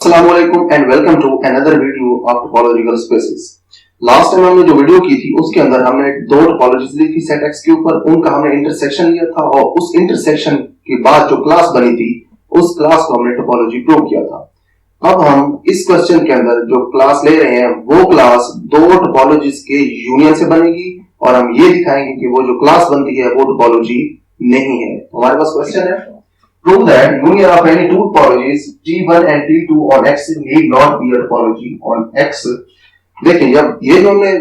अस्सलामुअलैकुम and welcome to another video of topological spaces. Last time हमने जो video की थी उसके अंदर हमने दो टोपोलॉजीज ली थी सेट एक्स के ऊपर, उनका हमने इंटरसेक्शन लिया था और उस इंटरसेक्शन के बाद जो क्लास बनी थी उस क्लास को हमने टोपोलॉजी प्रूव किया था। अब हम इस क्वेश्चन के अंदर जो क्लास ले रहे हैं वो क्लास दो टोपोलॉजीज के यूनियन से बनेगी और हम ये दिखाएंगे कि वो जो क्लास बनती है वो टोपोलॉजी नहीं है। हमारे पास क्वेश्चन है, prove that union of any two topologies T1 and T2 on X need not be a topology on X। देखिए, जब ये जो हमने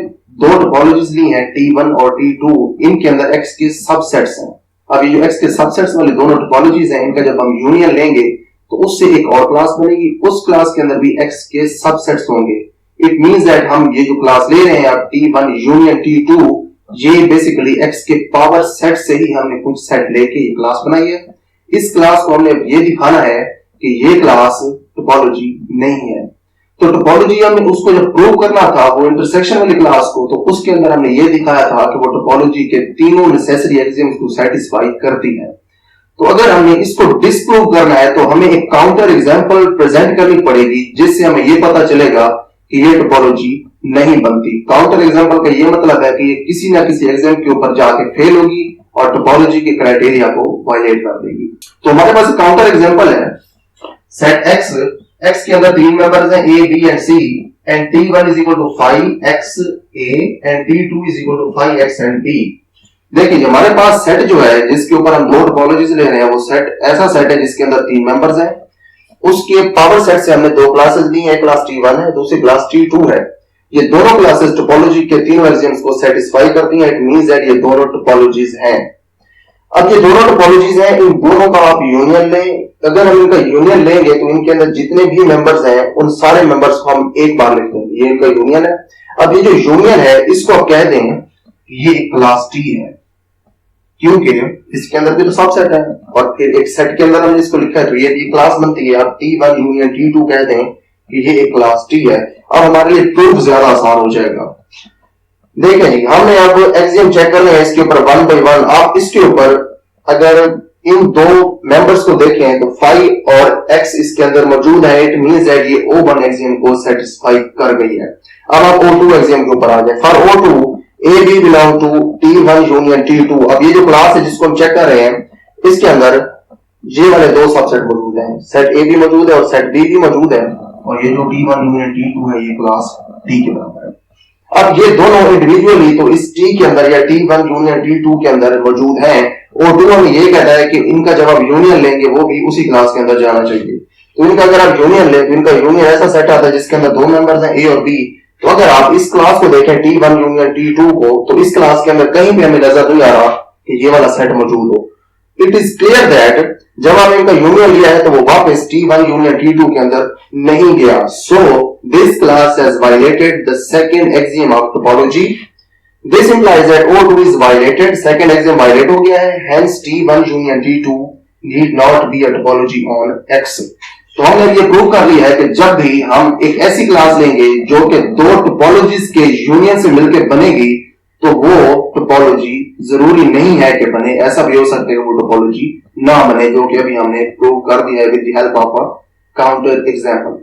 दो टोपोलॉजीज ली हैं T1 और T2, इनके अंदर X के सबसेट्स हैं। अब ये जो X के सबसेट्स वाली दोनों टोपोलॉजीज हैं, इनका जब हम यूनियन लेंगे तो उससे एक और क्लास बनेगी, उस क्लास के अंदर भी X के सबसेट्स होंगे। इट मींस दैट हम ये जो क्लास ले रहे हैं अब T1 यूनियन T2, ये बेसिकली X के पावर सेट से ही हमने कुछ सेट लेके ये क्लास बनाई है। इस क्लास को हमने ये दिखाना है कि ये क्लास टोपोलॉजी नहीं है। तो टोपोलॉजी हमने उसको जब प्रूव करना था वो इंटरसेक्शन वाली क्लास को, तो उसके अंदर हमने ये दिखाया था कि वो टोपोलॉजी के तीनों नेसेसरी एक्सियम्स को सेटिस्फाई करती है। तो अगर हमने इसको डिस्प्रूव करना है तो हमें एक काउंटर एग्जांपल प्रेजेंट करनी पड़ेगी जिससे हमें ये पता चलेगा कि ये टोपोलॉजी नहीं बनती। काउंटर एग्जांपल का ये मतलब है कि ये किसी ना किसी एग्जाम के ऊपर जाके फेल होगी और टोपोलॉजी के क्राइटेरिया को वायलेट कर देगी। तो हमारे पास काउंटर एग्जांपल है, सेट एक्स, एक्स के अंदर तीन मेंबर्स हैं A B and C and T1 is equal to 5x a and T2 is equal to 5x and b। देखिए, हमारे पास सेट जो है जिसके ऊपर हम दो टोपोलॉजीज ले रहे हैं वो सेट ऐसा सेट है जिसके अंदर तीन मेंबर्स हैं। उसके पावर सेट से हमने दो क्लासेस ली हैं, एक क्लास T1 है, दूसरी क्लास T2 है। ये दोनों क्लासेस टोपोलॉजी के तीनों एक्सियम्स को सेटिस्फाई करती हैं। इट मींस दैट ये दोनों टोपोलॉजीज हैं। अब ये दोनों टोपोलॉजीज हैं, इन दोनों का आप यूनियन लें। अगर हम इनका यूनियन लेंगे तो इनके अंदर जितने भी मेंबर्स हैं उन सारे मेंबर्स को हम एक बार लिख देंगे, ये इनका यूनियन है। अब ये जो यूनियन है इसको आप कह दें ये क्लास T है, क्योंकि इसके अंदर भी तो सबसेट है और फिर एक सेट के अंदर हमने इसको लिखा है तो ये क्लास बनती है। अब T1 यूनियन T2 कह दें कि ये एक क्लास T है। अब हमारे लिए प्रूफ ज्यादा आसान हो जाएगा। देखें जी, हमने अब एक्सियम चेक करना है इसके ऊपर वन बाय वन। आप इसके ऊपर अगर इन दो मेंबर्स को देखें तो 5 और x इसके अंदर मौजूद है। इट मींस दैट ये O1 एक्सियम को सेटिस्फाई कर गई है। अब आप O2 एक्सियम के ऊपर आ जाए। For O2 A B belong to T1 union T2। अब ये जो क्लास है जिसको हम चेक कर रहे हैं इसके अंदर ये वाले दो सबसेट मौजूद हैं, सेट A भी मौजूद है और सेट B भी मौजूद है और ये जो T1 यूनियन T2 है ये क्लास T के बराबर है। अब ये दोनों इंडिविजुअली तो इस T के अंदर या T1 यूनियन T2 के अंदर मौजूद हैं। O2 हमें ये कहता है कि इनका जब आप यूनियन लेंगे वो भी उसी क्लास के अंदर जाना चाहिए। तो इनका अगर आप यूनियन लें तो इनका यूनियन ऐसा सेट आता है जिसके अंदर दो मेंबर्स हैं A और B। तो अगर आप इस क्लास को देखें T1 यूनियन T2 को, तो इस क्लास के अंदर कहीं भी हमें नजर नहीं आ रहा कि ये वाला सेट मौजूद हो। इट इज क्लियर दैट जब हमने इनका यूनियन लिया है तो वो वापस T1 यूनियन T2 के अंदर नहीं गया। So this class has violated the second axiom of topology. This implies that O2 is violated, second axiom violate हो गया है। Hence T1 union T2 need not be a topology on X। तो हमने ये प्रूव कर लिया है कि जब भी हम एक ऐसी क्लास लेंगे जो कि दो टोपोलॉजीज के यूनियन से मिलकर बनेगी तो वो टोपोलॉजी जरूरी नहीं है कि बने। ऐसा भी हो सकता है कि वो टोपोलॉजी ना बने, जो कि अभी हमने प्रूव कर दिया है with the help of a counter example.